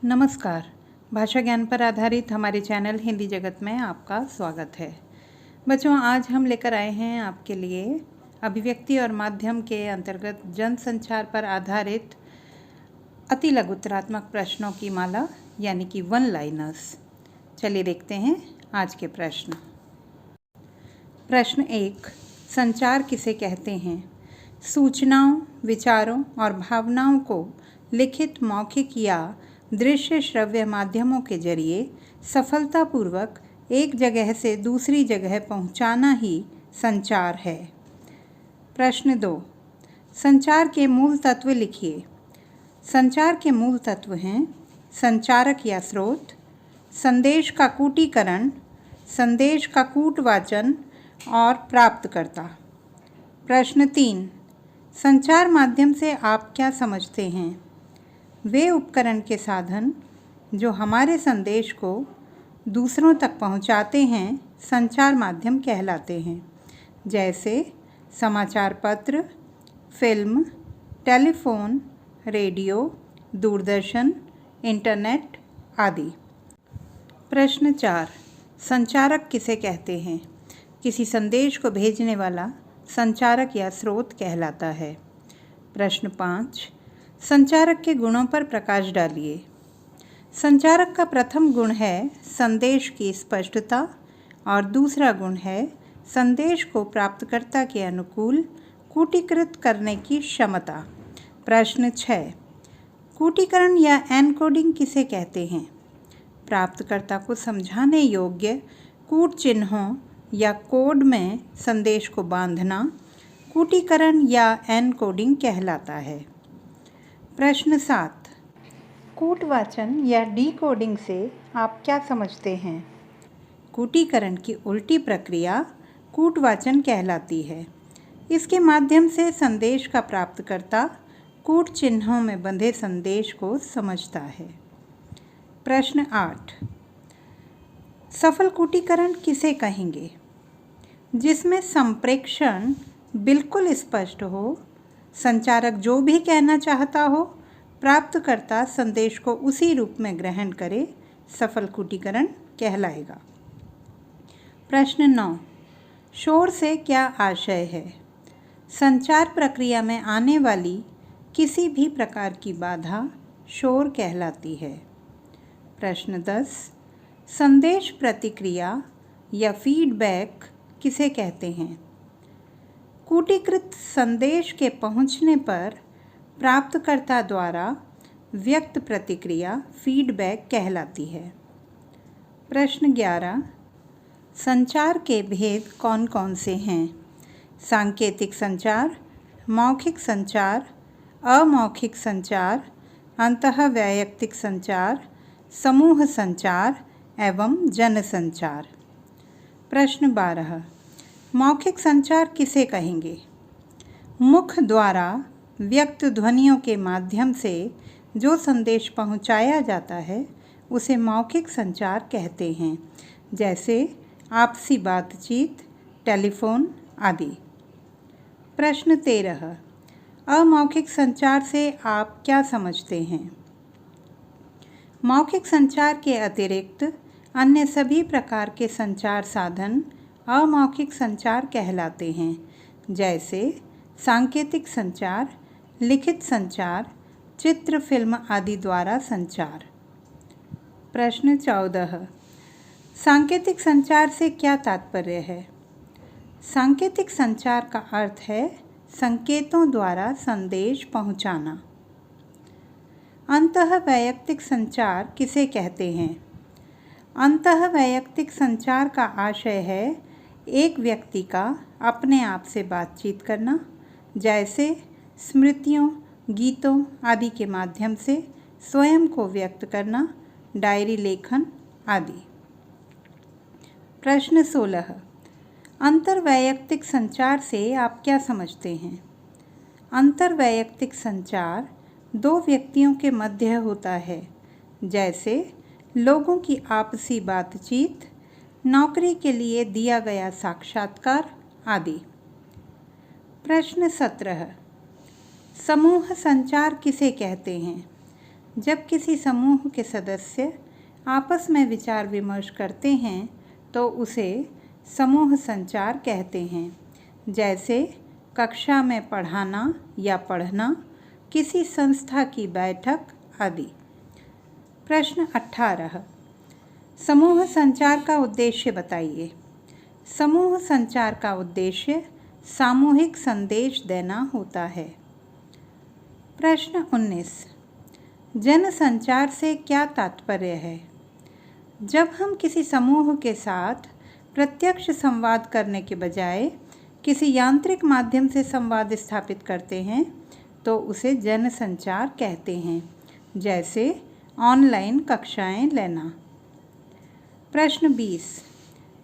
नमस्कार। भाषा ज्ञान पर आधारित हमारे चैनल हिंदी जगत में आपका स्वागत है। बच्चों, आज हम लेकर आए हैं आपके लिए अभिव्यक्ति और माध्यम के अंतर्गत जनसंचार पर आधारित अति लघुतरात्मक प्रश्नों की माला यानी कि वन लाइनर्स। चलिए देखते हैं आज के प्रश्न। प्रश्न 1, संचार किसे कहते हैं? सूचनाओं, विचारों और भावनाओं को लिखित, मौखिक या दृश्य श्रव्य माध्यमों के जरिए सफलतापूर्वक एक जगह से दूसरी जगह पहुंचाना ही संचार है। प्रश्न 2, संचार के मूल तत्व लिखिए। संचार के मूल तत्व हैं संचारक या स्रोत, संदेश का कूटीकरण, संदेश का कूटवाचन और प्राप्तकर्ता। प्रश्न 3, संचार माध्यम से आप क्या समझते हैं? वे उपकरण के साधन जो हमारे संदेश को दूसरों तक पहुंचाते हैं संचार माध्यम कहलाते हैं, जैसे समाचार पत्र, film, telephone, radio, Doordarshan, internet आदि। प्रश्न 4, संचारक किसे कहते हैं? किसी संदेश को भेजने वाला संचारक या स्रोत कहलाता है। प्रश्न 5, संचारक के गुणों पर प्रकाश डालिए। संचारक का प्रथम गुण है संदेश की स्पष्टता और दूसरा गुण है संदेश को प्राप्तकर्ता के अनुकूल कूटीकृत करने की क्षमता। प्रश्न 6, कूटीकरण या एनकोडिंग किसे कहते हैं? प्राप्तकर्ता को समझाने योग्य कूट चिन्हों या कोड में संदेश को बांधना कूटीकरण या एनकोडिंग कहलाता है। प्रश्न 7, कूटवाचन या डीकोडिंग से आप क्या समझते हैं? कूटीकरण की उल्टी प्रक्रिया कूटवाचन कहलाती है। इसके माध्यम से संदेश का प्राप्तकर्ता कूट चिन्हों में बंधे संदेश को समझता है। प्रश्न 8, सफल कूटीकरण किसे कहेंगे? जिसमें संप्रेषण बिल्कुल स्पष्ट हो, संचारक जो भी कहना चाहता हो, प्राप्तकर्ता संदेश को उसी रूप में ग्रहण करे, सफल कूटीकरण कहलाएगा। प्रश्न 9, शोर से क्या आशय है? संचार प्रक्रिया में आने वाली किसी भी प्रकार की बाधा शोर कहलाती है। प्रश्न 10, संदेश प्रतिक्रिया या फीडबैक किसे कहते हैं? कूटीकृत संदेश के पहुंचने पर प्राप्तकर्ता द्वारा व्यक्त प्रतिक्रिया फीडबैक कहलाती है। प्रश्न 11, संचार के भेद कौन कौन से हैं? सांकेतिक संचार, मौखिक संचार, अमौखिक संचार, अंतःवैयक्तिक संचार, समूह संचार एवं जनसंचार। प्रश्न 12, मौखिक संचार किसे कहेंगे? मुख द्वारा व्यक्त ध्वनियों के माध्यम से जो संदेश पहुंचाया जाता है उसे मौखिक संचार कहते हैं, जैसे आपसी बातचीत, टेलीफोन आदि। प्रश्न 13, अमौखिक संचार से आप क्या समझते हैं? मौखिक संचार के अतिरिक्त अन्य सभी प्रकार के संचार साधन अमौखिक संचार कहलाते हैं, जैसे सांकेतिक संचार, लिखित संचार, चित्र, फिल्म आदि द्वारा संचार। प्रश्न 14, सांकेतिक संचार से क्या तात्पर्य है? सांकेतिक संचार का अर्थ है संकेतों द्वारा संदेश पहुंचाना। अंतःवैयक्तिक संचार किसे कहते हैं? अंतःवैयक्तिक संचार का आशय है एक व्यक्ति का अपने आप से बातचीत करना, जैसे स्मृतियों, गीतों आदि के माध्यम से स्वयं को व्यक्त करना, डायरी लेखन आदि। प्रश्न 16, अंतर्वैयक्तिक संचार से आप क्या समझते हैं? अंतर्वैयक्तिक संचार दो व्यक्तियों के मध्य होता है, जैसे लोगों की आपसी बातचीत, नौकरी के लिए दिया गया साक्षात्कार आदि। प्रश्न 17, समूह संचार किसे कहते हैं? जब किसी समूह के सदस्य आपस में विचार विमर्श करते हैं तो उसे समूह संचार कहते हैं, जैसे कक्षा में पढ़ाना या पढ़ना, किसी संस्था की बैठक आदि। प्रश्न 18, समूह संचार का उद्देश्य बताइए। समूह संचार का उद्देश्य सामूहिक संदेश देना होता है। प्रश्न 19, जन संचार से क्या तात्पर्य है? जब हम किसी समूह के साथ प्रत्यक्ष संवाद करने के बजाय किसी यांत्रिक माध्यम से संवाद स्थापित करते हैं तो उसे जन संचार कहते हैं, जैसे ऑनलाइन कक्षाएं लेना। प्रश्न 20,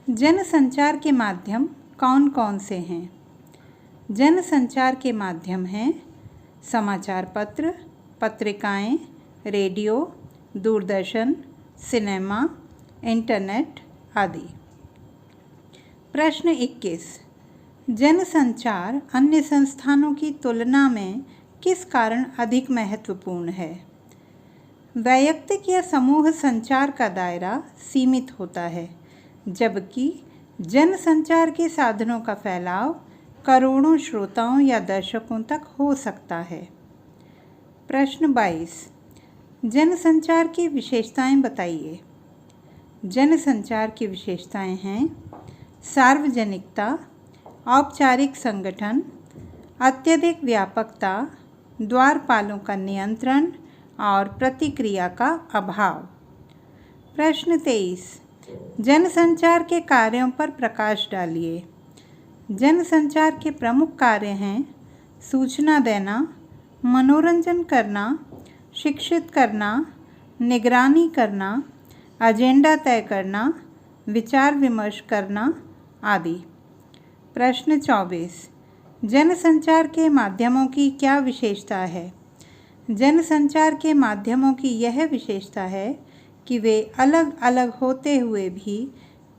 जन संचार के माध्यम कौन कौन से हैं? जन संचार के माध्यम हैं समाचार पत्र, पत्रिकाएं, रेडियो, दूरदर्शन, सिनेमा, इंटरनेट आदि। प्रश्न 21, जन संचार अन्य संस्थानों की तुलना में किस कारण अधिक महत्वपूर्ण है? वैयक्तिक या समूह संचार का दायरा सीमित होता है, जबकि जन संचार के साधनों का फैलाव करोड़ों श्रोताओं या दर्शकों तक हो सकता है। प्रश्न 22, जन संचार की विशेषताएं बताइए। जन संचार की विशेषताएं हैं सार्वजनिकता, औपचारिक संगठन, अत्यधिक व्यापकता, द्वारपालों का नियंत्रण और प्रतिक्रिया का अभाव। प्रश्न 23, जनसंचार के कार्यों पर प्रकाश डालिए। जनसंचार के प्रमुख कार्य हैं सूचना देना, मनोरंजन करना, शिक्षित करना, निगरानी करना, एजेंडा तय करना, विचार विमर्श करना आदि। प्रश्न 24, जनसंचार के माध्यमों की क्या विशेषता है? जनसंचार के माध्यमों की यह विशेषता है कि वे अलग अलग होते हुए भी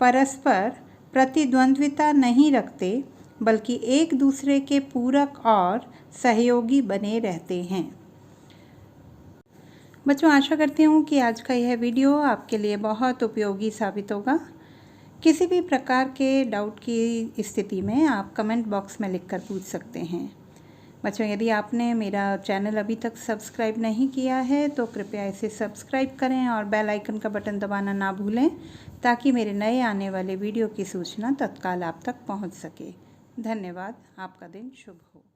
परस्पर प्रतिद्वंद्विता नहीं रखते, बल्कि एक दूसरे के पूरक और सहयोगी बने रहते हैं। बच्चों, आशा करती हूँ कि आज का यह वीडियो आपके लिए बहुत उपयोगी साबित होगा। किसी भी प्रकार के डाउट की स्थिति में आप कमेंट बॉक्स में लिखकर पूछ सकते हैं। बच्चों, यदि आपने मेरा चैनल अभी तक सब्सक्राइब नहीं किया है तो कृपया इसे सब्सक्राइब करें और बेल आइकन का बटन दबाना ना भूलें, ताकि मेरे नए आने वाले वीडियो की सूचना तत्काल आप तक पहुंच सके। धन्यवाद। आपका दिन शुभ हो।